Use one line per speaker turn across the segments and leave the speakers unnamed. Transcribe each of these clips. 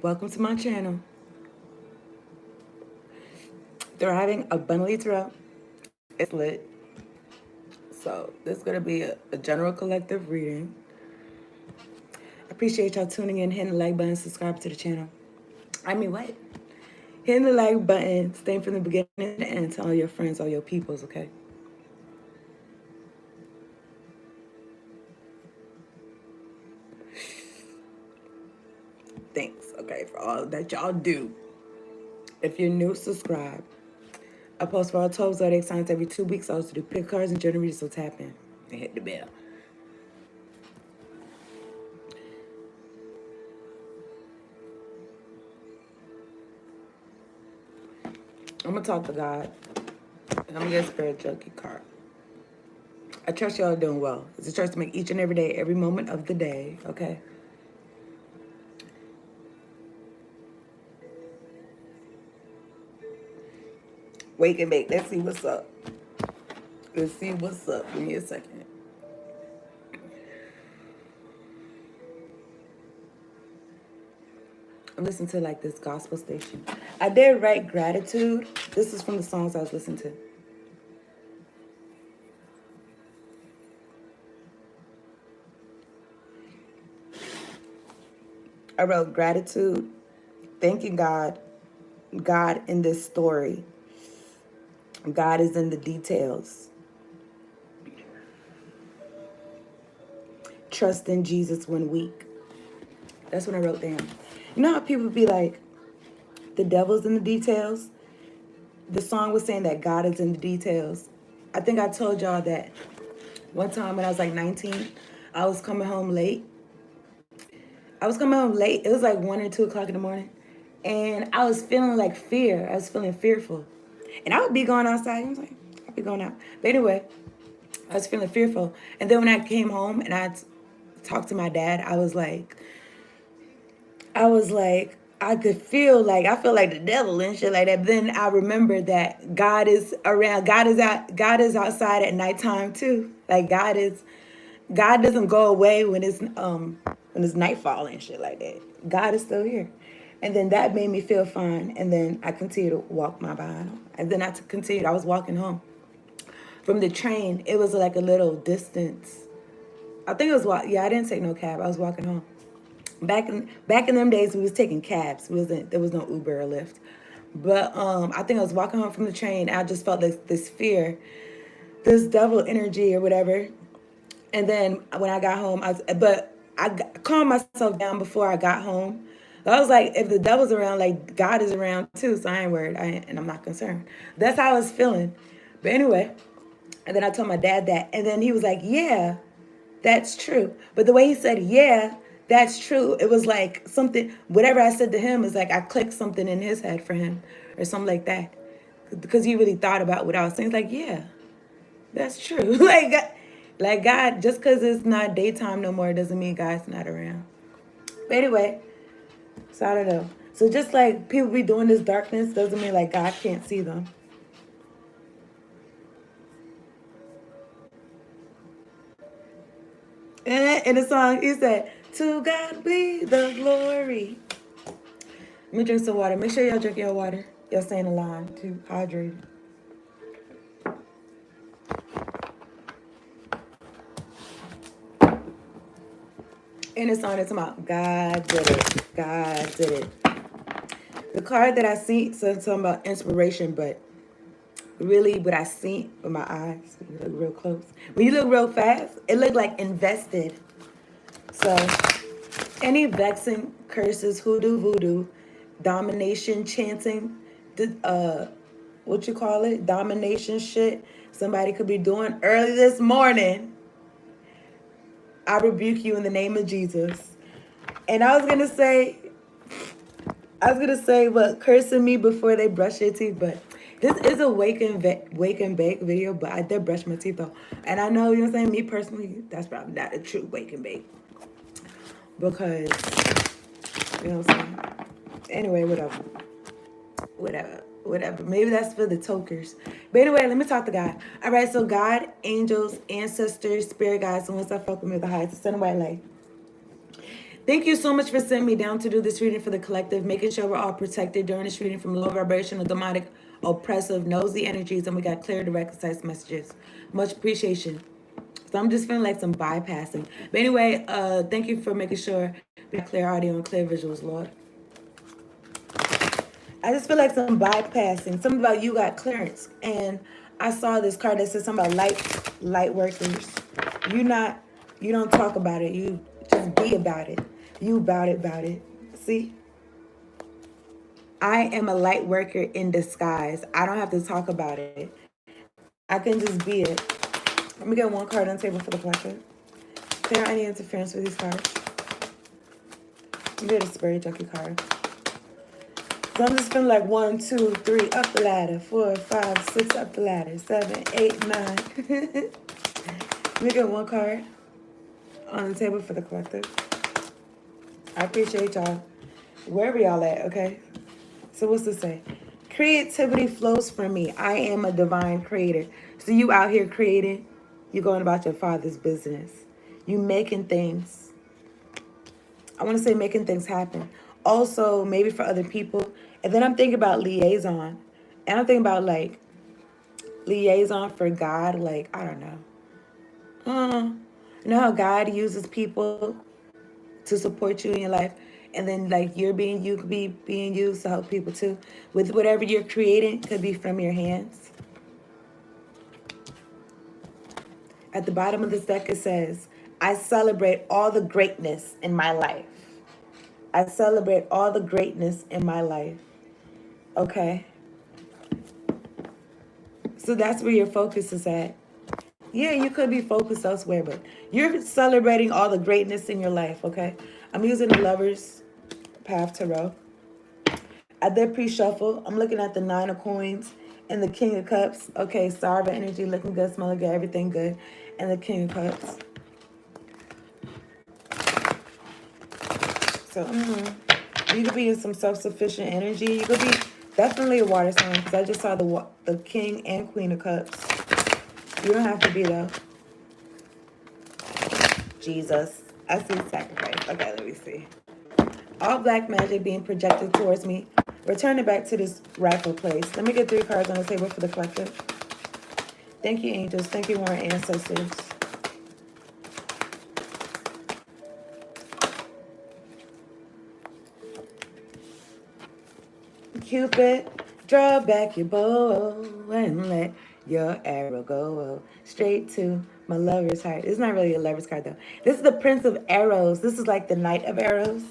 Welcome to my channel. Thriving abundantly throughout. It's lit. So this is gonna be a general collective reading. I appreciate y'all tuning in, hitting the like button, subscribe to the channel. I mean what? Hitting the like button, staying from the beginning to the end, telling your friends, all your peoples, okay? Thanks, okay, for all that y'all do. If you're new, subscribe. I post for all 12 zodiac signs every 2 weeks. I also do pick cards and general readings, so tap in and hit the bell. I'm gonna talk to God. And I'm gonna get a spirit junkie card. I trust y'all are doing well. It's a choice to make each and every day, every moment of the day, okay? Wake and bake. Let's see what's up. Let's see what's up. Give me a second. I'm listening to like this gospel station. I did write gratitude. This is from the songs I was listening to. I wrote gratitude, thanking God in this story. God is in the details. Trust in Jesus when weak. That's what I wrote down. You know how people be like, the devil's in the details? The song was saying that God is in the details. I think I told y'all that one time when I was like 19, I was coming home late. It was like 1 or 2 o'clock in the morning. And I was feeling like fear. I was feeling fearful. And I would be going outside. I was like, I'd be going out. But anyway, I was feeling fearful. And then when I came home and I talked to my dad, I could feel like, I feel like the devil and shit like that. But then I remembered that God is around. God is outside at nighttime too. Like God doesn't go away when it's nightfall and shit like that. God is still here. And then that made me feel fine. And then I continued to walk my behind. And then I continued. I was walking home from the train. It was like a little distance. I think it was I didn't take no cab. I was walking home. Back in them days, we was taking cabs. There was no Uber or Lyft. But I think I was walking home from the train. I just felt this fear, this devil energy or whatever. And then when I got home, I calmed myself down before I got home. I was like, if the devil's around, like God is around too, so I ain't worried, and I'm not concerned. That's how I was feeling. But anyway, and then I told my dad that, and then he was like, yeah, that's true. But the way he said, yeah, that's true, it was like something, whatever I said to him is like I clicked something in his head for him or something like that. Because he really thought about what I was saying. He's like, yeah, that's true. like God, just because it's not daytime no more doesn't mean God's not around. But anyway, so I don't know. So just like people be doing this darkness doesn't mean like God can't see them. And in the song, he said, to God be the glory. Let me drink some water. Make sure y'all drink your water. Y'all stay in the line too. Hydrated. And it's on, it's about God did it. God did it. The card that I seen said something about inspiration, but really what I seen with my eyes, when you look real close. When you look real fast, it looked like invested. So any vexing, curses, hoodoo, voodoo, domination, chanting, what you call it, domination shit somebody could be doing early this morning, I rebuke you in the name of Jesus. And I was gonna say what cursing me before they brush their teeth, but this is a wake and bake video, but I did brush my teeth though. And I know, you know what I'm saying, me personally, that's probably not a true wake and bake. Because, you know what I'm saying? Anyway, whatever. Maybe that's for the tokers. But anyway, let me talk to God. All right, so God, angels, ancestors, spirit guides, the ones that fuck with me, the highest, the sun and white light. Thank you so much for sending me down to do this reading for the collective, making sure we're all protected during this reading from low vibrational, demonic, oppressive, nosy energies, and we got clear, direct, concise messages. Much appreciation. So I'm just feeling like some bypassing. But anyway, thank you for making sure we have clear audio and clear visuals, Lord. I just feel like some bypassing. Something about you got clearance. And I saw this card that says something about light workers. You don't talk about it. You just be about it. You about it. See? I am a light worker in disguise. I don't have to talk about it. I can just be it. Let me get one card on the table for the collective. Clear any interference with these cards. Let me get a spray junkie card. So I'm just feeling like 1, 2, 3 up the ladder, 4, 5, 6 up the ladder, 7, 8, 9. Let me get one card on the table for the collective. I appreciate y'all. Wherever y'all at, okay? So what's this say? Creativity flows from me. I am a divine creator. So you out here creating, you going about your father's business. You making things. I want to say making things happen. Also, maybe for other people. And then I'm thinking about liaison. And I'm thinking about like liaison for God. Like, I don't know. You know how God uses people to support you in your life? And then like you could be being used to help people too. With whatever you're creating, could be from your hands. At the bottom of this deck it says, I celebrate all the greatness in my life. I celebrate all the greatness in my life. Okay. So that's where your focus is at. Yeah, you could be focused elsewhere, but you're celebrating all the greatness in your life, okay? I'm using the Lover's Path Tarot. I did pre-shuffle. I'm looking at the 9 of Coins and the King of Cups. Okay, Sarva energy, looking good, smelling good, everything good. And the King of Cups. So, you could be in some self-sufficient energy. You could be definitely a water sign because I just saw the King and Queen of Cups. You don't have to be though. Jesus. I see sacrifice. Okay, let me see. All black magic being projected towards me. Return it back to this rightful place. Let me get 3 cards on the table for the collective. Thank you, angels. Thank you, warring ancestors. Cupid, draw back your bow and let your arrow go straight to my lover's heart. It's not really a lover's card though. This is the Prince of Arrows. This is like the Knight of Arrows.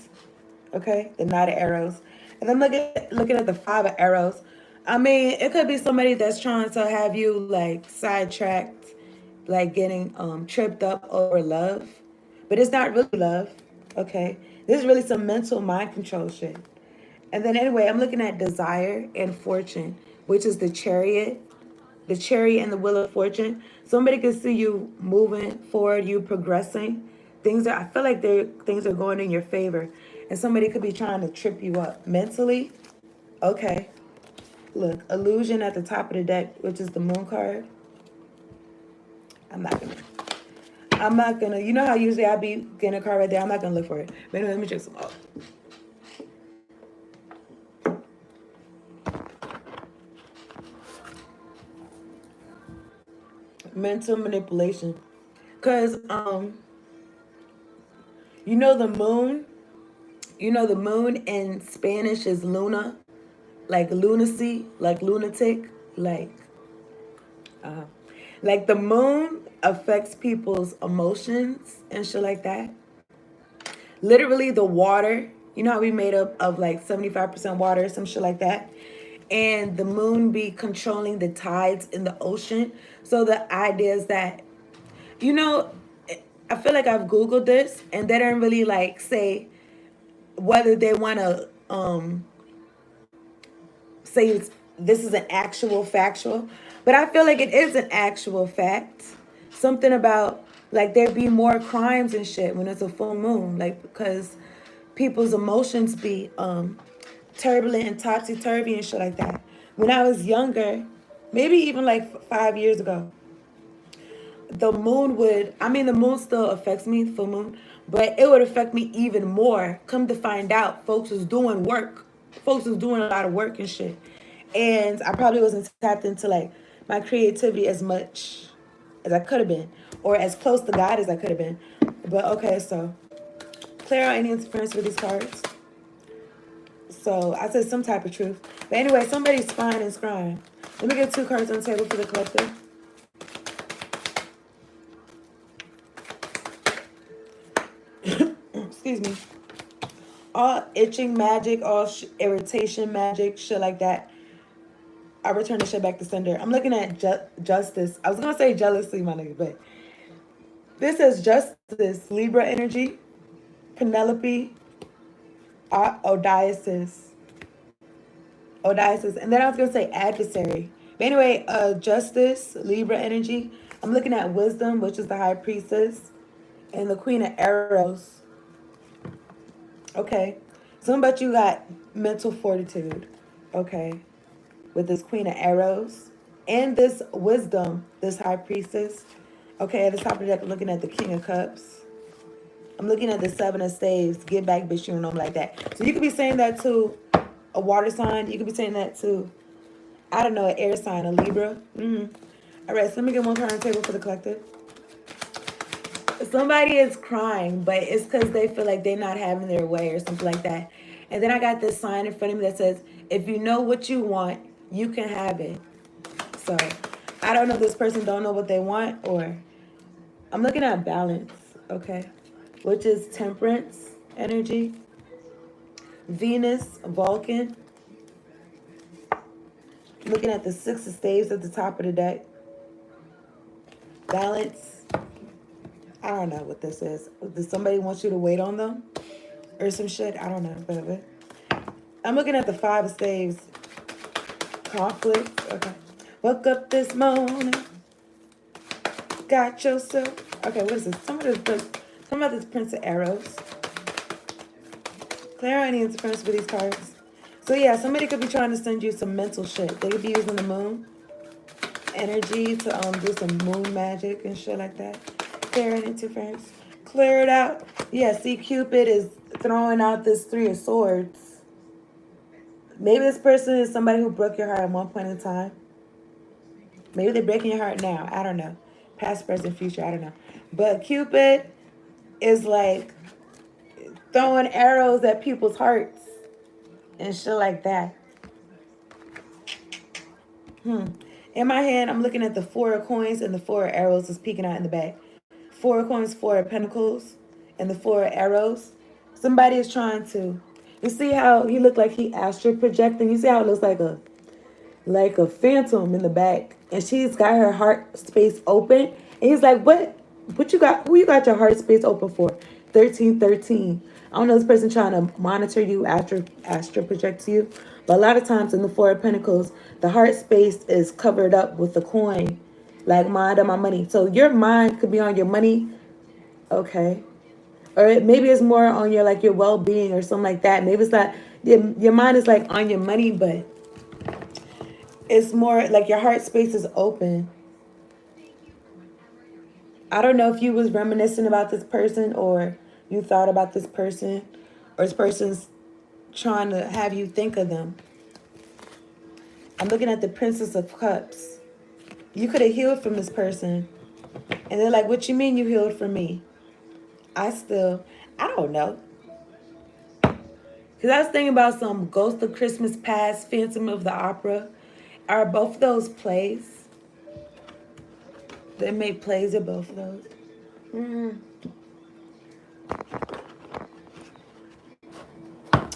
Okay, the Knight of Arrows. And I'm looking at the 5 of Arrows. I mean, it could be somebody that's trying to have you like sidetracked, like getting tripped up over love. But it's not really love. Okay, this is really some mental mind control shit. And then anyway, I'm looking at desire and fortune, which is the chariot and the wheel of fortune. Somebody can see you moving forward, you progressing. I feel like things are going in your favor. And somebody could be trying to trip you up mentally. Okay. Look, illusion at the top of the deck, which is the moon card. I'm not gonna, you know how usually I be getting a card right there? I'm not gonna look for it. But anyway, let me check some out. Mental manipulation. Because, you know the moon in Spanish is luna, like lunacy, like lunatic, like the moon affects people's emotions and shit like that. Literally the water, you know how we made up of like 75% water, some shit like that. And the moon be controlling the tides in the ocean. So the idea is that, you know, I feel like I've Googled this and they don't really like say whether they want to say this is an actual factual, but I feel like it is an actual fact. Something about like there be more crimes and shit when it's a full moon, like because people's emotions be turbulent and topsy-turvy and shit like that. When I was younger, maybe even like 5 years ago, the moon still affects me, full moon, But it would affect me even more. Come to find out, folks was doing work. Folks was doing a lot of work and shit. And I probably wasn't tapped into like my creativity as much as I could have been, or as close to God as I could have been. But okay, so clear out any interference with these cards. So I said some type of truth. But anyway, somebody's spying and scrying. Let me get 2 cards on the table for the collective. Excuse me. All itching magic, all irritation magic, shit like that. I return the shit back to sender. I'm looking at justice. I was going to say jealousy, my nigga, but this is justice, Libra energy, Penelope, Odiasis. And then I was going to say adversary. But anyway, justice, Libra energy. I'm looking at wisdom, which is the high priestess, and the queen of arrows. Okay. Something about you got mental fortitude. Okay. With this queen of arrows and this wisdom, this high priestess. Okay, at the top of the deck, I'm looking at the king of cups. I'm looking at the 7 of staves. Get back, bitch, you don't know me like that. So you could be saying that to a water sign. You could be saying that to, I don't know, an air sign, a Libra. All right, so let me get 1 card on the table for the collective. Somebody is crying, but it's because they feel like they're not having their way or something like that. And then I got this sign in front of me that says, if you know what you want, you can have it. So I don't know if this person don't know what they want, or I'm looking at balance, okay, which is temperance energy, Venus, Vulcan. Looking at the 6 of staves at the top of the deck. Balance. I don't know what this is. Does somebody want you to wait on them or some shit? I don't know, baby. I'm looking at the 5 of staves. Conflict. Okay. Woke up this morning. Got yourself. Okay, what is this? Some of this Prince of Arrows. Clear any interference with these cards. So yeah, somebody could be trying to send you some mental shit. They could be using the moon energy to do some moon magic and shit like that. Clear any interference. Clear it out. Yeah, see, Cupid is throwing out this 3 of swords. Maybe this person is somebody who broke your heart at one point in time. Maybe they're breaking your heart now. I don't know. Past, present, future. I don't know. But Cupid is like throwing arrows at people's hearts and shit like that. In my hand, I'm looking at the 4 of coins, and the 4 of arrows is peeking out in the back. 4 of coins, 4 of pentacles, and the 4 of arrows. Somebody is trying to. You see how he looked like he astral projecting? You see how it looks like a phantom in the back, and she's got her heart space open, and he's like, what you got, who you got your heart space open for? 1313. I don't know, this person trying to monitor you, astral projects you, but a lot of times in the 4 of pentacles, the heart space is covered up with the coin, like mind on my money. So your mind could be on your money, okay, or maybe it's more on your like your well-being or something like that. Maybe it's not your mind is like on your money, but it's more like your heart space is open. I don't know if you was reminiscing about this person, or you thought about this person, or this person's trying to have you think of them. I'm looking at the Princess of Cups. You could have healed from this person. And they're like, what you mean you healed from me? I don't know. Because I was thinking about some Ghost of Christmas Past, Phantom of the Opera. Are both of those plays? They made plays of both of those.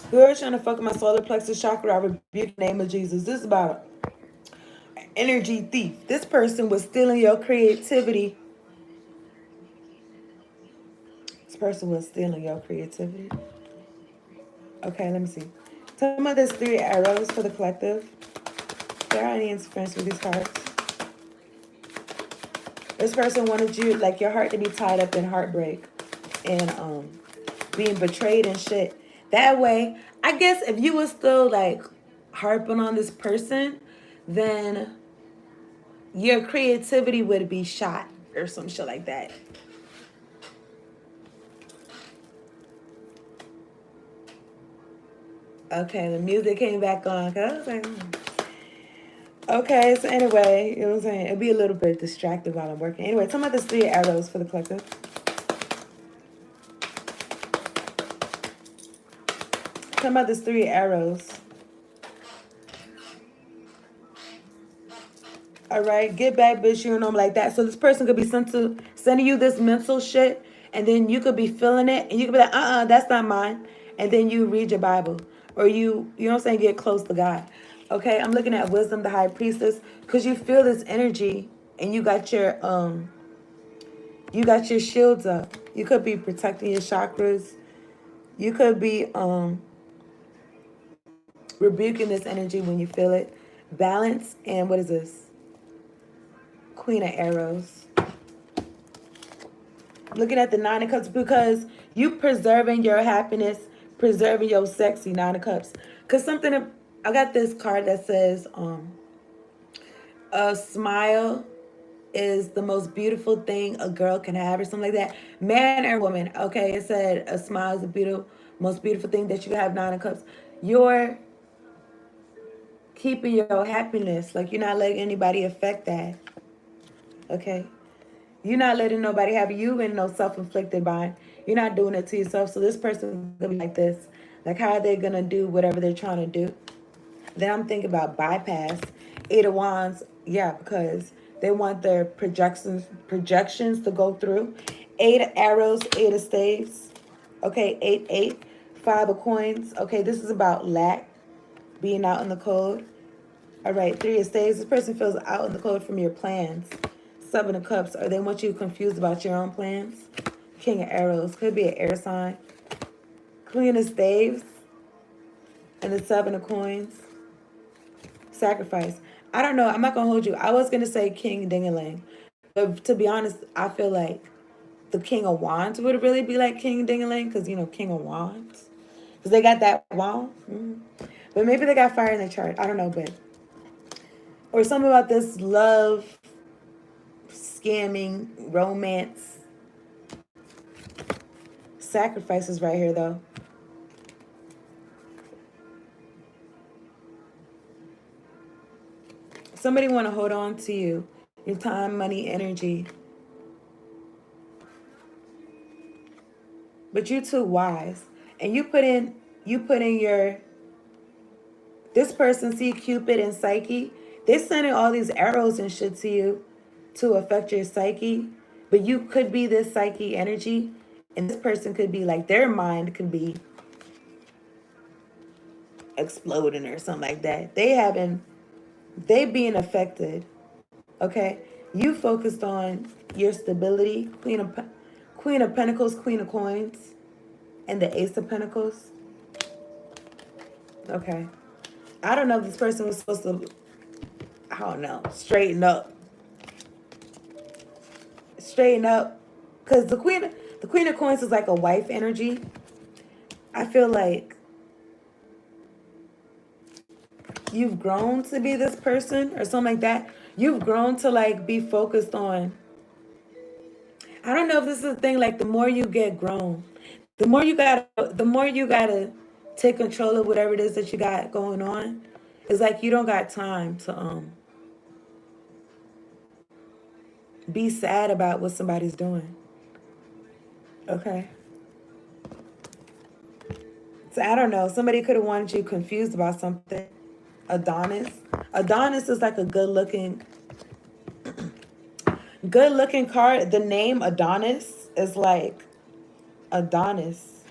Whoever's trying to fuck with my solar plexus chakra, I rebuke the name of Jesus. This is about an energy thief. This person was stealing your creativity. This person was stealing your creativity. Okay, let me see. Some of this 3 arrows for the collective. There are any interference with these cards. This person wanted you, like your heart to be tied up in heartbreak and being betrayed and shit. That way, I guess if you were still like harping on this person, then your creativity would be shot or some shit like that. Okay, the music came back on. 'Cause I was like, okay, so anyway, you know what I'm saying? It'll be a little bit distracted while I'm working. Anyway, talking about this 3 arrows for the collective. Talking about this 3 arrows. All right, get back, bitch. You know, like that. So this person could be sending you this mental shit, and then you could be feeling it, and you could be like, that's not mine. And then you read your Bible, or you know what I'm saying, get close to God. Okay, I'm looking at wisdom, the high priestess, because you feel this energy, and you got your shields up. You could be protecting your chakras. You could be rebuking this energy when you feel it. Balance, and what is this? Queen of Arrows. Looking at the 9 of Cups, because you preserving your happiness, preserving your sexy 9 of Cups. Because I got this card that says, a smile is the most beautiful thing a girl can have, or something like that. Man or woman, okay? It said a smile is the most beautiful thing that you can have. 9 of Cups. You're keeping your happiness. Like, you're not letting anybody affect that. Okay? You're not letting nobody have you in no self-inflicted bind. You're not doing it to yourself. So this person gonna be like this. Like, how are they gonna do whatever they're trying to do? Then I'm thinking about bypass. 8 of Wands, yeah, because they want their projections to go through. 8 of Arrows, 8 of Staves. Okay, 8. 5 of Coins. Okay, this is about lack, being out in the cold. All right, 3 of Staves. This person feels out in the cold from your plans. 7 of Cups, or they want you confused about your own plans. King of Arrows, could be an air sign. Queen of Staves, and the 7 of Coins. Sacrifice. I don't know. I'm not gonna hold you. I was gonna say King Dingaling, but to be honest, I feel like the King of Wands would really be like King Dingaling, because King of Wands, because they got that wand. But maybe they got fire in the chart. I don't know, but or something about this love, scamming, romance. Sacrifices right here, though. Somebody want to hold on to you, your time, money, energy. But you too wise. And you put in your, this person, see Cupid and Psyche, they're sending all these arrows and shit to you to affect your psyche. But you could be this Psyche energy, and this person could be like, their mind could be exploding or something like that. They being affected. Okay, you focused on your stability. Queen of Pentacles, Queen of Coins, and the Ace of Pentacles. Okay, I don't know if this person was supposed to, I don't know, straighten up, because the Queen of Coins is like a wife energy. I feel like you've grown to be this person or something like that. You've grown to like be focused on, I don't know if this is a thing, like the more you get grown, the more you gotta take control of whatever it is that you got going on. It's like you don't got time to be sad about what somebody's doing. Okay. So I don't know. Somebody could have wanted you confused about something. Adonis. Adonis is like a good looking card. The name Adonis is like Adonis.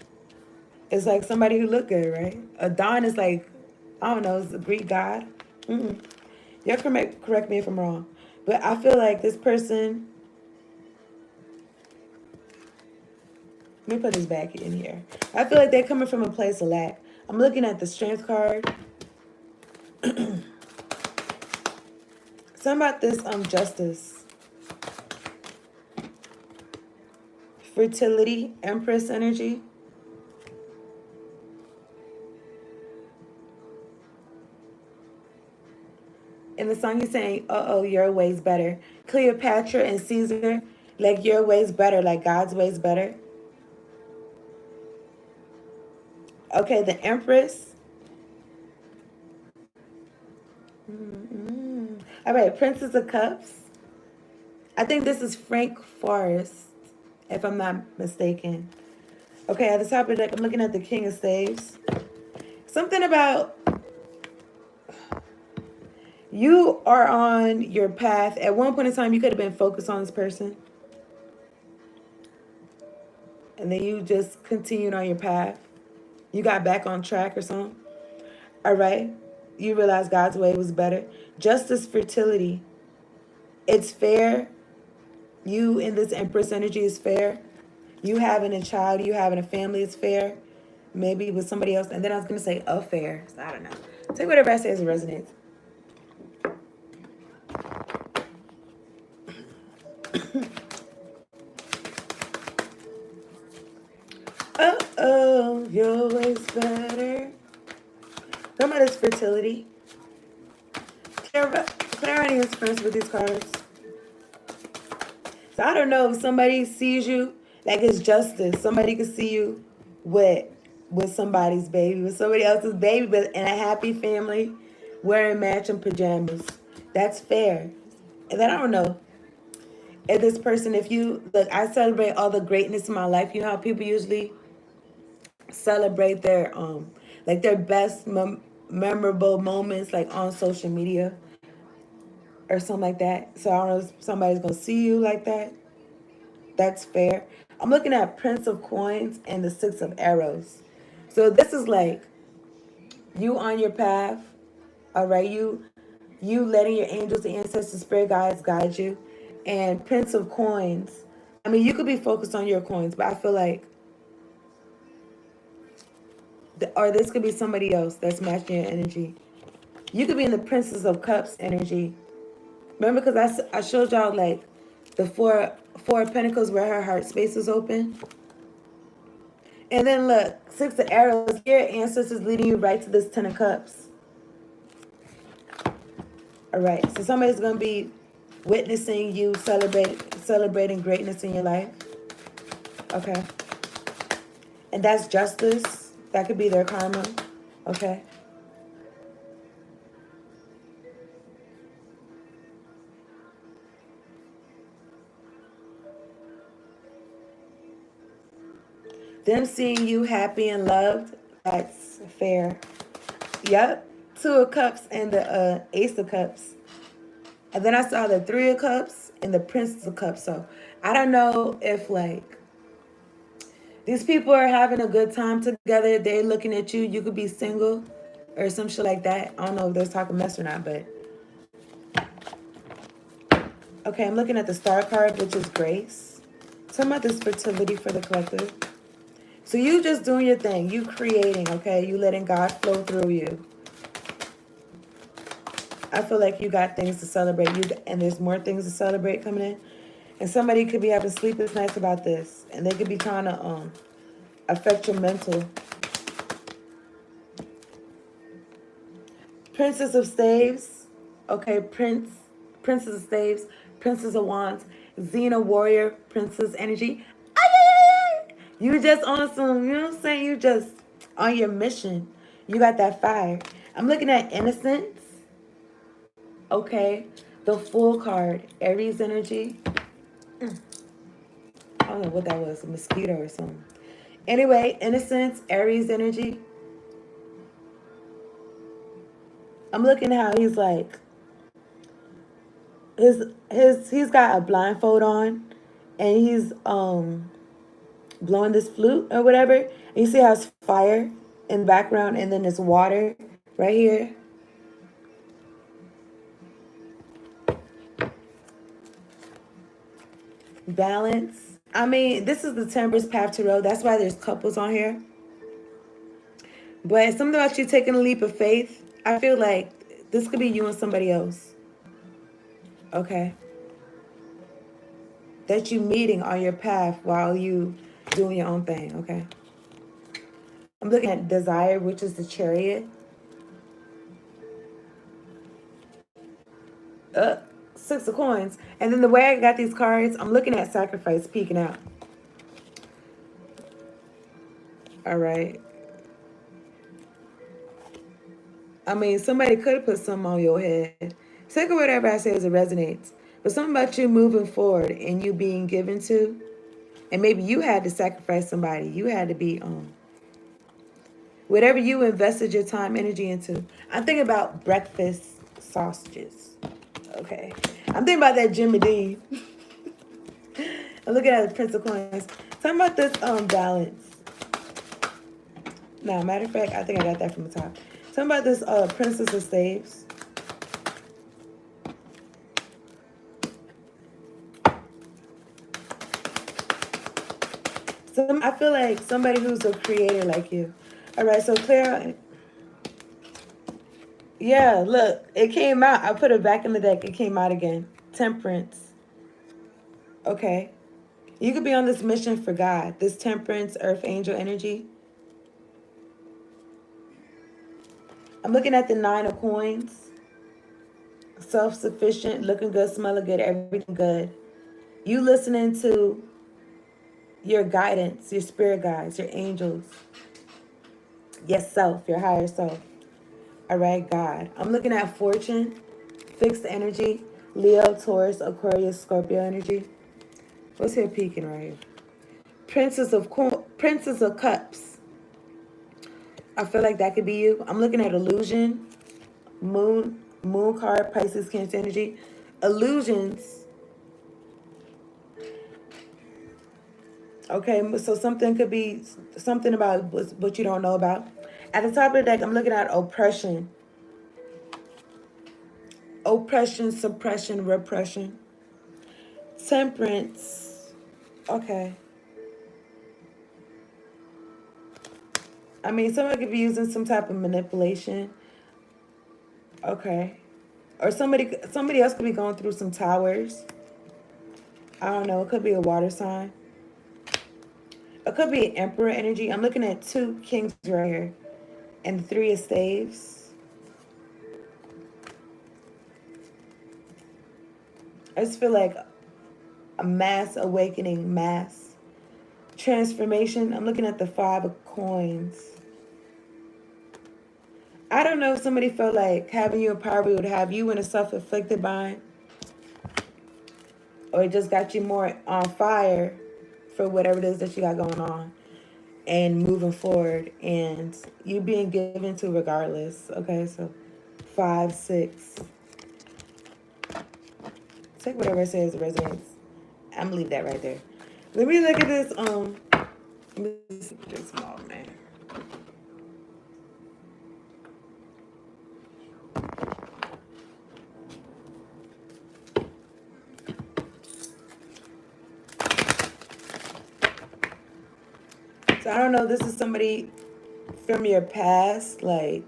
It's like somebody who look good, right? Adon is like, I don't know, it's a Greek god. Y'all correct me if I'm wrong. But I feel like this person, let me put this back in here. I feel like they're coming from a place of lack. I'm looking at the Strength card. Something about this Justice. Fertility, Empress energy. In the song he's saying, uh-oh, your way's better. Cleopatra and Caesar, like your way's better, like God's way's better. Okay, the Empress. All right, Princess of Cups. I think this is Frank Forrest, if I'm not mistaken. Okay, at the top of the deck, I'm looking at the King of Staves. Something about you are on your path. At one point in time, you could have been focused on this person. And then you just continued on your path. You got back on track or something. All right. You realize God's way was better. Justice, fertility. It's fair. You in this Empress energy is fair. You having a child, you having a family is fair. Maybe with somebody else. And then I was going to say affair. So I don't know. Take whatever I say as it resonates. Uh-oh, your way's better. Come on, this fertility. Clarity is friends with these cards. So I don't know if somebody sees you, like it's justice. Somebody could see you with somebody's baby, with somebody else's baby, but in a happy family, wearing matching pajamas. That's fair. And then I don't know. If this person, if you look, I celebrate all the greatness in my life. You know how people usually celebrate their like their best memorable moments like on social media or something like that. So I don't know if somebody's gonna see you like that. That's fair. I'm looking at Prince of Coins and the Six of Arrows. So this is like you on your path. All right, you letting your angels, the ancestors, spirit guides guide you. And Prince of Coins. I mean, you could be focused on your coins, but I feel like or this could be somebody else that's matching your energy. You could be in the Princess of Cups energy. Remember, because I showed y'all like the four of Pentacles where her heart space is open. And then look, Six of Arrows. Your ancestors leading you right to this Ten of Cups. All right, so somebody's gonna be witnessing you celebrating greatness in your life. Okay, and that's justice. That could be their karma. Okay. Them seeing you happy and loved, that's fair. Yep. Two of Cups and the Ace of Cups. And then I saw the Three of Cups and the Princess of Cups. So I don't know if like these people are having a good time together. They're looking at you. You could be single or some shit like that. I don't know if they're talking mess or not, but okay, I'm looking at the Star card, which is Grace. Talking about this fertility for the collective. So you just doing your thing. You creating, okay? You letting God flow through you. I feel like you got things to celebrate. And there's more things to celebrate coming in. And somebody could be having sleepless nights about this. And they could be trying to affect your mental. Princess of Staves. Okay, Princess of Staves. Princess of Wands. Xena Warrior. Princess Energy. You just on some, you know what I'm saying? You just on your mission. You got that fire. I'm looking at Innocence. Okay. The Fool card. Aries energy. I don't know what that was. A mosquito or something. Anyway, Innocence. Aries energy. I'm looking at how he's like he's got a blindfold on and he's blowing this flute or whatever. And you see how it's fire in the background and then there's water right here. Balance. I mean, this is the Temperance Path to Road. That's why there's couples on here. But something about you taking a leap of faith. I feel like this could be you and somebody else. Okay. That you meeting on your path while you doing your own thing. Okay. I'm looking at Desire, which is the Chariot. Six of Coins. And then the way I got these cards, I'm looking at Sacrifice peeking out. All right. I mean, somebody could have put something on your head. Take whatever I say as it resonates. But something about you moving forward and you being given to, and maybe you had to sacrifice somebody. You had to be whatever you invested your time, energy into. I'm thinking about breakfast sausages. Okay. I'm thinking about that Jimmy Dean. I'm looking at the Prince of Coins. Talking about this balance. Now, matter of fact, I think I got that from the top. Talking about this Princess of Staves. I feel like somebody who's a creator like you. All right, so Clara, yeah, look, it came out. I put it back in the deck. It came out again. Temperance. Okay. You could be on this mission for God. This temperance, earth angel energy. I'm looking at the 9 of coins. Self-sufficient, looking good, smelling good, everything good. You listening to your guidance, your spirit guides, your angels, yourself, your higher self. All right, God. I'm looking at fortune, fixed energy, Leo, Taurus, Aquarius, Scorpio energy. What's here peeking right here? Princess of Cups. I feel like that could be you. I'm looking at illusion, moon card, Pisces, Cancer energy. Illusions. Okay, so something could be something about what you don't know about. At the top of the deck, I'm looking at oppression. Oppression, suppression, repression. Temperance. Okay. I mean, somebody could be using some type of manipulation. Okay. Or somebody else could be going through some towers. I don't know. It could be a water sign. It could be an emperor energy. I'm looking at 2 kings right here. And 3 of staves. I just feel like a mass awakening, mass transformation. I'm looking at the 5 of coins. I don't know if somebody felt like having you in poverty would have you in a self-inflicted bind. Or it just got you more on fire for whatever it is that you got going on. And moving forward. And you being given to regardless. Okay, so 5, 6. Take whatever it says resonates. I'm gonna leave that right there. Let me look at this. This small man. So I don't know. This is somebody from your past, like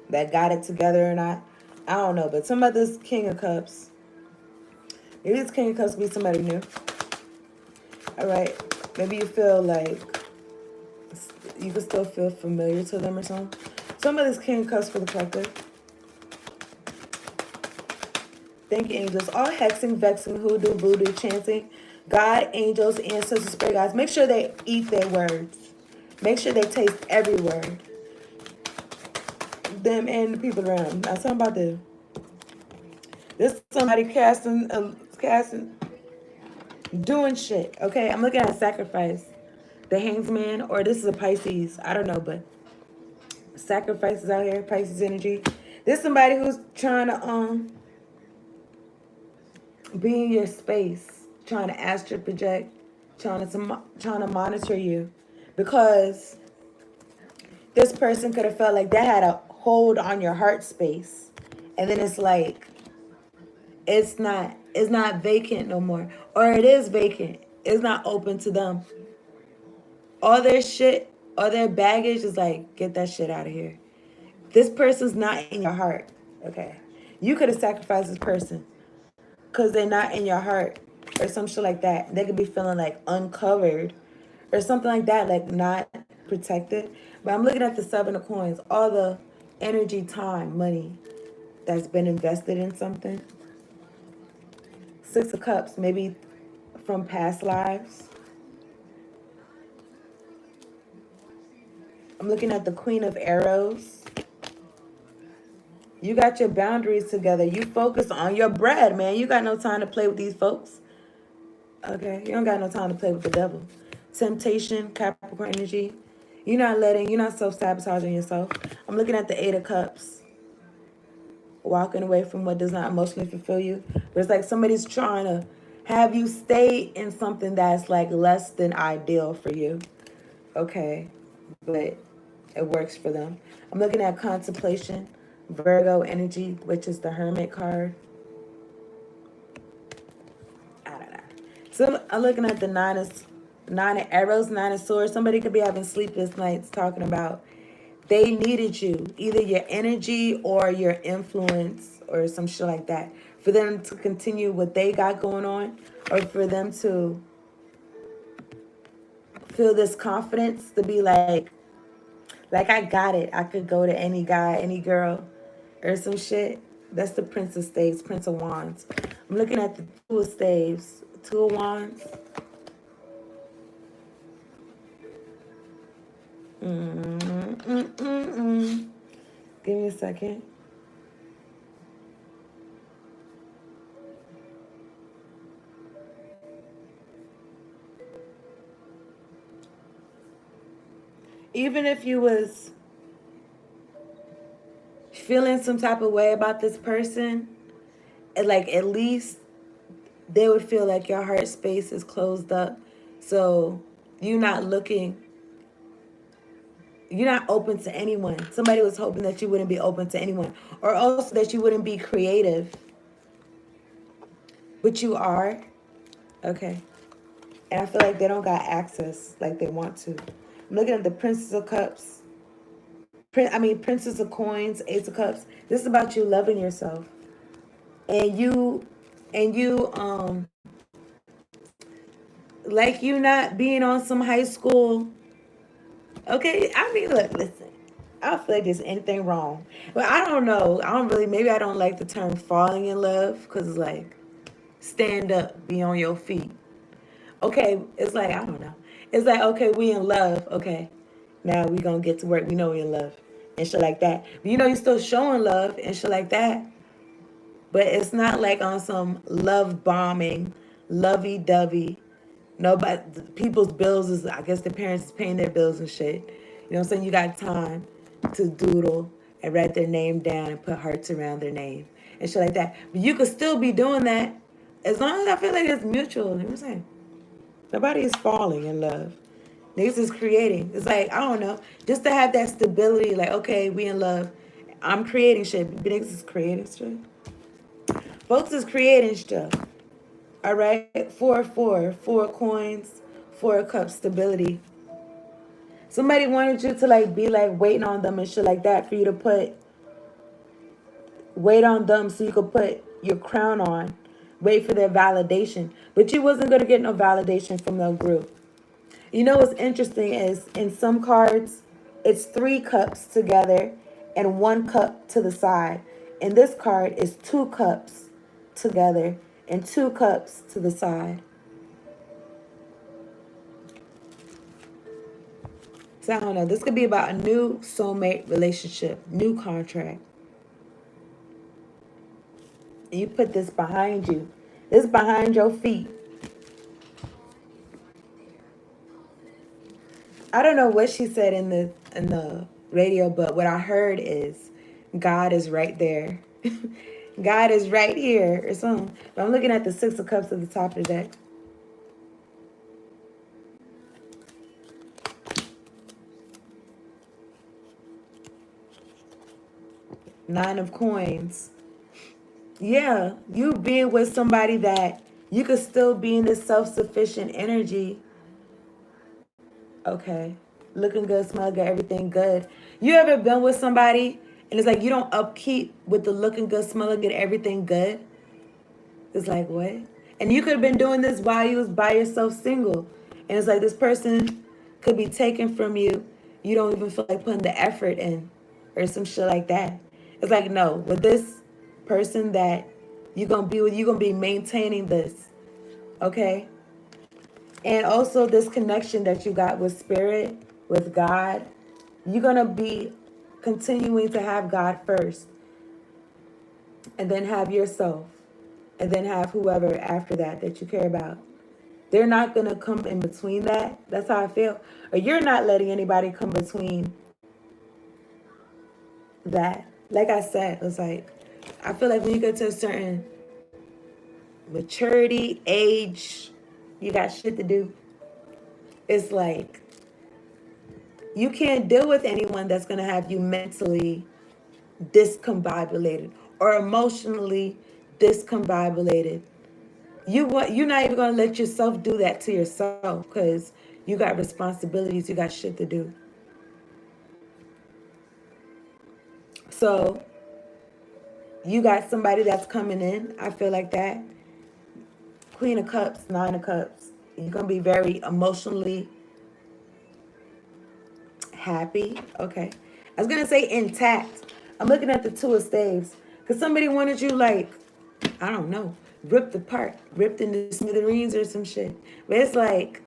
that got it together or not. I don't know, but some of this King of Cups. Maybe this King of Cups could be somebody new. All right. Maybe you feel like you can still feel familiar to them or something. Some of this King of Cups for the collective. Thank you, angels. All hexing, vexing, hoodoo, voodoo, chanting, God, angels, ancestors, spirit guides. Make sure they eat their words. Make sure they taste every word. Them and the people around them. Now, something about this. This is somebody casting, doing shit. Okay, I'm looking at sacrifice. The Hangsman, or this is a Pisces. I don't know, but sacrifices out here. Pisces energy. This is somebody who's trying to be in your space, trying to astral project, trying to monitor you, because this person could have felt like they had a hold on your heart space, and then it's like it's not vacant no more, or it is vacant. It's not open to them. All their shit, all their baggage is like, get that shit out of here. This person's not in your heart. Okay, you could have sacrificed this person because they're not in your heart or some shit like that. They could be feeling like uncovered or something like that, like not protected. But I'm looking at the 7 of coins, all the energy, time, money that's been invested in something. 6 of cups, maybe from past lives. I'm looking at the Queen of Arrows. You got your boundaries together. You focus on your bread, man. You got no time to play with these folks. Okay, you don't got no time to play with the devil. Temptation, Capricorn energy. You're not self-sabotaging yourself. I'm looking at the Eight of Cups. Walking away from what does not emotionally fulfill you. But it's like somebody's trying to have you stay in something that's like less than ideal for you. Okay, but it works for them. I'm looking at contemplation, Virgo energy, which is the Hermit card. I don't know. So I'm looking at the nine of arrows, nine of swords. Somebody could be having sleepless nights talking about they needed you, either your energy or your influence or some shit like that, for them to continue what they got going on, or for them to feel this confidence to be like I got it. I could go to any guy, any girl, or some shit. That's the Prince of Staves, Prince of Wands. I'm looking at the Two of Staves, Two of Wands. Give me a second. Even if you was feeling some type of way about this person, like at least they would feel like your heart space is closed up. So you're not looking, you're not open to anyone. Somebody was hoping that you wouldn't be open to anyone, or also that you wouldn't be creative, but you are. Okay. And I feel like they don't got access like they want to. I'm looking at the Princess of Cups. Princess of Coins, Ace of Cups. This is about you loving yourself. And you like you not being on some high school. Okay, look, listen. I don't feel like there's anything wrong. But I don't know. Maybe I don't like the term falling in love, because it's like, stand up, be on your feet. Okay, it's like, I don't know. It's like, okay, we in love. Okay, now we gonna get to work. We know we in love and shit like that. But you're still showing love and shit like that. But it's not like on some love bombing, lovey dovey. Nobody, people's bills is, I guess the parents is paying their bills and shit. You know what I'm saying? You got time to doodle and write their name down and put hearts around their name and shit like that. But you could still be doing that as long as I feel like it's mutual. You know what I'm saying? Nobody is falling in love. Niggas is creating. It's like, I don't know, just to have that stability, like, okay, we in love. I'm creating shit. Niggas is creating shit. Folks is creating stuff. All right? 4 coins, 4 cups, stability. Somebody wanted you to like be like waiting on them and shit like that, for you to wait on them so you could put your crown on, wait for their validation. But you wasn't gonna get no validation from no group. You know what's interesting is in some cards, it's 3 cups together and 1 cup to the side. In this card, it's 2 cups together and 2 cups to the side. So I don't know. This could be about a new soulmate relationship, new contract. And you put this behind you. This is behind your feet. I don't know what she said in the radio, but what I heard is God is right there. God is right here or something. But I'm looking at the 6 of Cups at the top of the deck. Nine of Coins. Yeah, you being with somebody that you could still be in this self-sufficient energy. Okay. Looking good, smell good, everything good. You ever been with somebody and it's like you don't upkeep with the looking good, smelling good, everything good? It's like, what? And you could have been doing this while you was by yourself single. And it's like this person could be taken from you. You don't even feel like putting the effort in or some shit like that. It's like, no, with this person that you're going to be with, you're going to be maintaining this. Okay? And also this connection that you got with spirit, with God, you're going to be continuing to have God first. and then have yourself, and then have whoever after that that you care about. They're not going to come in between that. That's how I feel. Or you're not letting anybody come between that. Like I said, it's like, I feel like when you get to a certain maturity, age, you got shit to do. It's like, you can't deal with anyone that's going to have you mentally discombobulated or emotionally discombobulated. You're not even going to let yourself do that to yourself because you got responsibilities, you got shit to do. So you got somebody that's coming in. I feel like that. Queen of Cups, Nine of Cups. You're going to be very emotionally happy. Okay. I was going to say intact. I'm looking at the Two of Staves. Because somebody wanted you, like, I don't know, ripped apart, ripped into smithereens or some shit. But it's like,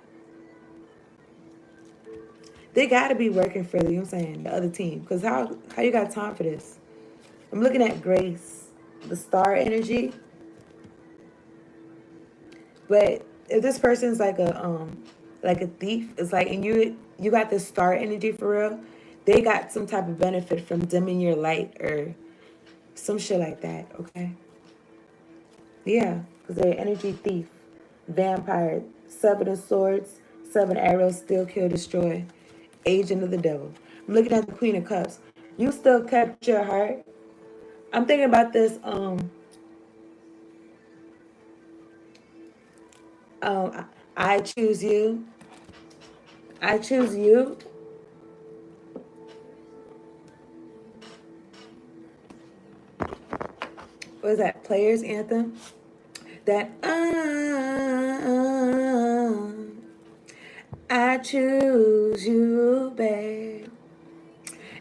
they got to be working for you, know what I'm saying, the other team. Because how you got time for this? I'm looking at Grace, the star energy. But if this person's like a thief, it's like, and you got this star energy for real, they got some type of benefit from dimming your light or some shit like that, okay? Yeah, because they're energy thief, vampire, 7 of swords, 7 arrows, steal, kill, destroy, agent of the devil. I'm looking at the Queen of Cups. You still kept your heart. I'm thinking about this, I choose you. I choose you. What is that? Players Anthem? That I choose you, babe.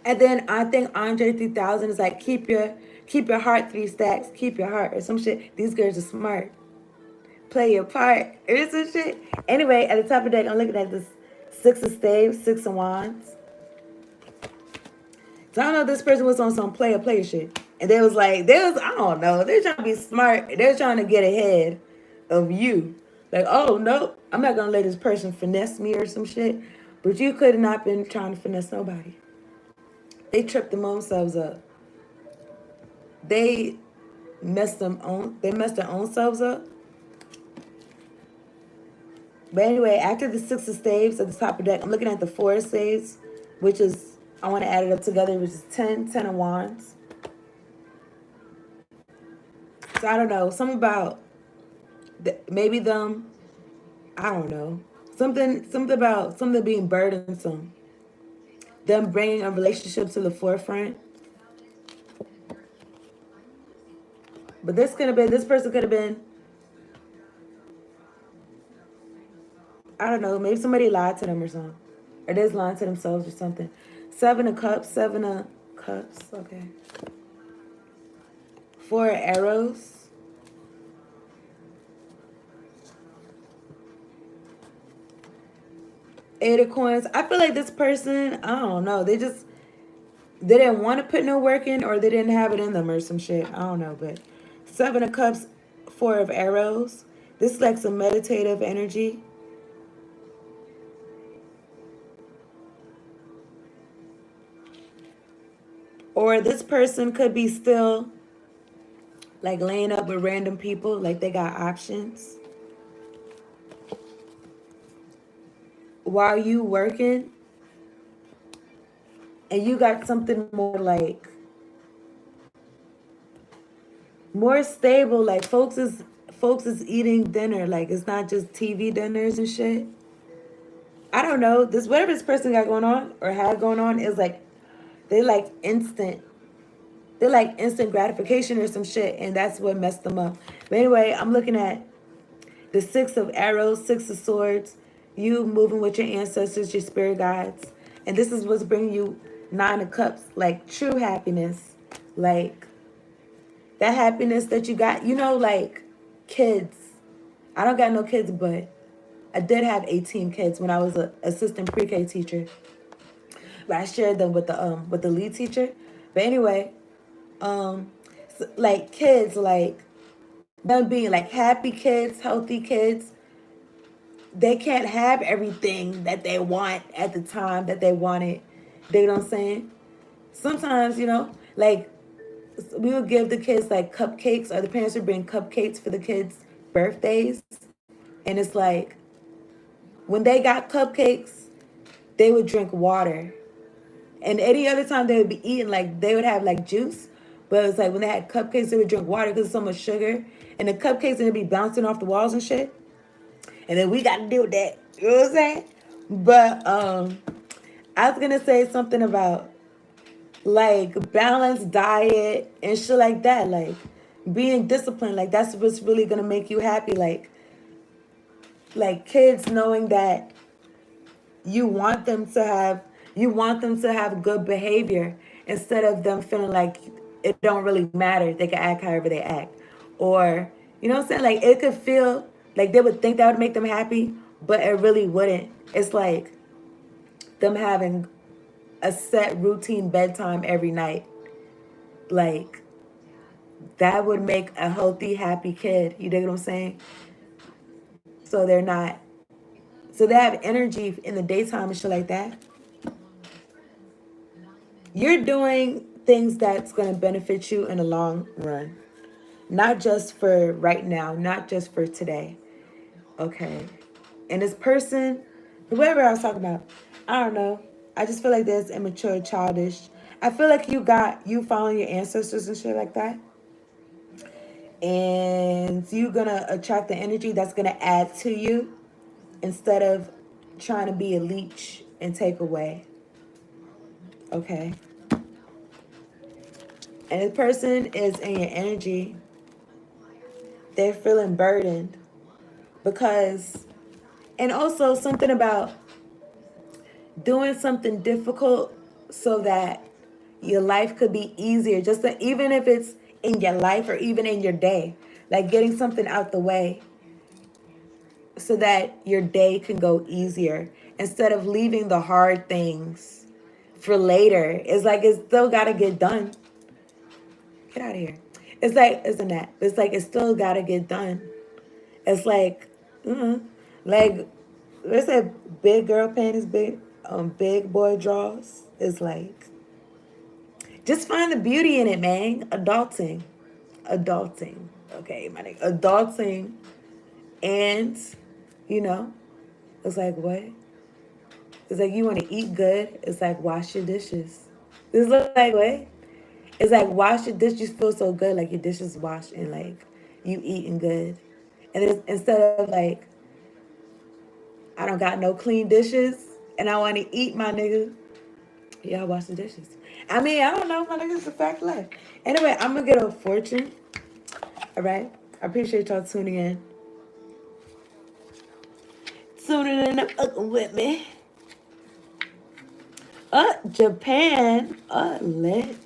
And then I think Andre 3000 is like, keep your heart 3 stacks, keep your heart or some shit. These girls are smart. Play your part or some shit. Anyway, at the top of the deck, I'm looking at this 6 of staves, 6 of wands. So I don't know if this person was on some player shit. And I don't know, they're trying to be smart. They're trying to get ahead of you. Like, oh, no, I'm not going to let this person finesse me or some shit. But you could have not been trying to finesse nobody. They tripped themselves up. They messed their own selves up. But anyway, after the 6 of staves at the top of the deck, I'm looking at the 4 of staves, which is, I want to add it up together, which is 10 of wands. So I don't know, something about maybe them, I don't know, something about something being burdensome, them bringing a relationship to the forefront. But this person could have been, I don't know, maybe somebody lied to them or something, or they're lying to themselves or something. 7 of cups, okay. 4 of arrows. Eight of coins. I feel like this person, I don't know, they didn't want to put no work in, or they didn't have it in them or some shit. I don't know, but 7 of cups, 4 of arrows. This is like some meditative energy. Or this person could be still like laying up with random people, like they got options. While you working, and you got something more like more stable, like folks is eating dinner, like it's not just TV dinners and shit. I don't know, this whatever this person got going on or had going on is like they like instant gratification or some shit, and that's what messed them up. But anyway, I'm looking at the 6 of arrows, 6 of swords, you moving with your ancestors, your spirit guides. And this is what's bringing you 9 of cups, like true happiness. Like that happiness that you got, like kids. I don't got no kids, but I did have 18 kids when I was an assistant pre-K teacher. But I shared them with the lead teacher. But anyway, it's like kids, like them being like happy kids, healthy kids, they can't have everything that they want at the time that they want it. You know what I'm saying? Sometimes, like we would give the kids like cupcakes, or the parents would bring cupcakes for the kids' birthdays. And it's like when they got cupcakes, they would drink water. And any other time they would be eating, like they would have like juice. But it's like when they had cupcakes, they would drink water because it's so much sugar. And the cupcakes would be bouncing off the walls and shit. And then we got to deal with that. You know what I'm saying? But I was gonna say something about like balanced diet and shit like that. Like being disciplined. Like that's what's really gonna make you happy. Like kids knowing that you want them to have good behavior instead of them feeling like it don't really matter. They can act however they act. Or, you know what I'm saying? Like it could feel like they would think that would make them happy, but it really wouldn't. It's like them having a set routine bedtime every night. Like that would make a healthy, happy kid. You dig what I'm saying? So they're not so they have energy in the daytime and shit like that. You're doing things that's going to benefit you in the long run. Not just for right now, not just for today. Okay. And this person, whoever I was talking about, I don't know. I just feel like there's immature, childish. I feel like you following your ancestors and shit like that. And you're going to attract the energy that's going to add to you instead of trying to be a leech and take away. Okay. And this person is in your energy. They're feeling burdened because, and also something about doing something difficult so that your life could be easier. Just that even if it's in your life or even in your day, like getting something out the way so that your day can go easier instead of leaving the hard things for later. It's like it's still got to get done. Get out of here. It's like, isn't that? It's like it's still got to get done. It's like, like, let's say big girl panties, big boy draws. It's like, just find the beauty in it, man. Adulting. Okay, my nigga. Adulting. And, it's like, what? It's like you want to eat good. It's like wash your dishes. It's like, what? It's like wash your dishes. You feel so good, like your dishes washed and like you eating good. And it's, instead of like, I don't got no clean dishes and I want to eat, my nigga. Yeah, wash the dishes. I mean, I don't know, my nigga. It's a fact of life. Anyway, I'm gonna get a fortune. All right. I appreciate y'all tuning in. Tuning in and fucking with me. Japan. Lit.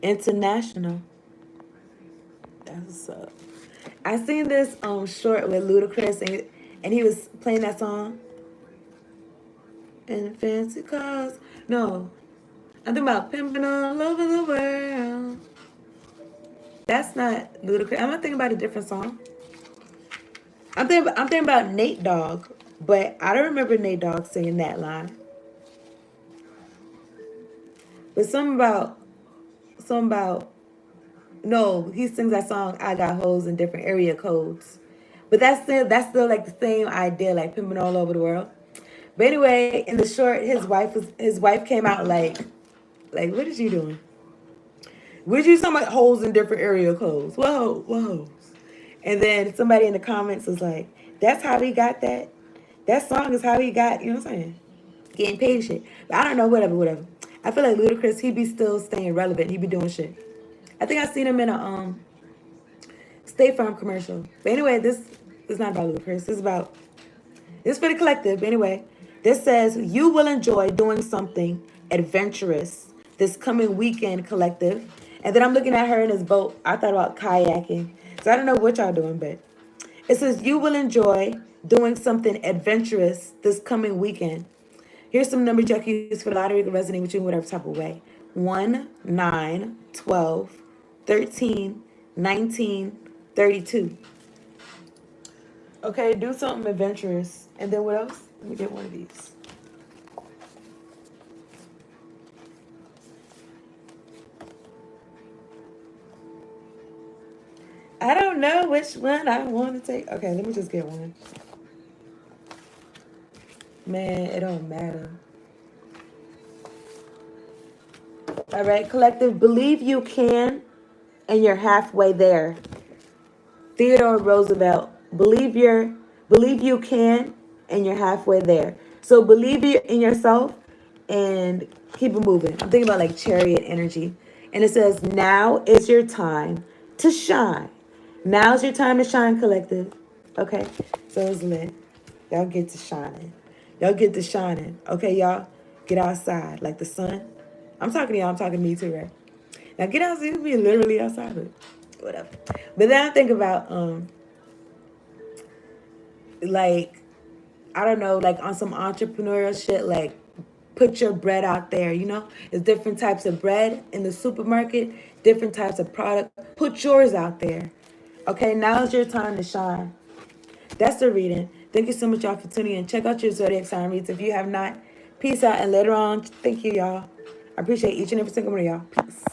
International. That's what's up. I seen this short with Ludacris and he was playing that song. And fancy cars. No. I'm thinking about pimping all over the world. That's not Ludacris. I'm not thinking about a different song. I'm thinking about Nate Dogg, but I don't remember Nate Dogg singing that line. But something about no, he sings that song I got hoes in different area codes. But that's still like the same idea, like pimping all over the world. But anyway, in the short, his wife came out like what is you doing? What you talking about hoes in different area codes? Whoa. And then somebody in the comments was like, that's how he got that. That song is how he got, you know what I'm saying? Getting paid shit. But I don't know, whatever. I feel like Ludacris, he be still staying relevant. He be doing shit. I think I seen him in a State Farm commercial. But anyway, this is not about Ludacris. This for the collective. But anyway, this says, you will enjoy doing something adventurous this coming weekend, collective. And then I'm looking at her in this boat. I thought about kayaking. So I don't know what y'all doing, but it says, you will enjoy doing something adventurous this coming weekend. Here's some numbers y'all can use for the lottery to resonate with you in whatever type of way. 1, 9, 12, 13, 19, 32. Okay, do something adventurous. And then what else? Let me get one of these. I don't know which one I want to take. Okay, let me just get one. Man, it don't matter. All right, collective, believe you can and you're halfway there. Theodore Roosevelt, believe you can and you're halfway there. So believe in yourself and keep it moving. I'm thinking about like chariot energy. And it says, now is your time to shine. Now's your time to shine, collective. Okay, so it's lit. Y'all get to shining. Y'all get to shining. Okay, y'all get outside like the sun. I'm talking to y'all. I'm talking to me too, right? Now get outside. You be literally outside, but whatever. But then I think about like I don't know, like on some entrepreneurial shit, like put your bread out there, you know? There's different types of bread in the supermarket, different types of product. Put yours out there. Okay, now's your time to shine. That's the reading. Thank you so much, y'all, for tuning in. Check out your zodiac sign reads if you have not. Peace out, and later on, thank you, y'all. I appreciate each and every single one of y'all. Peace.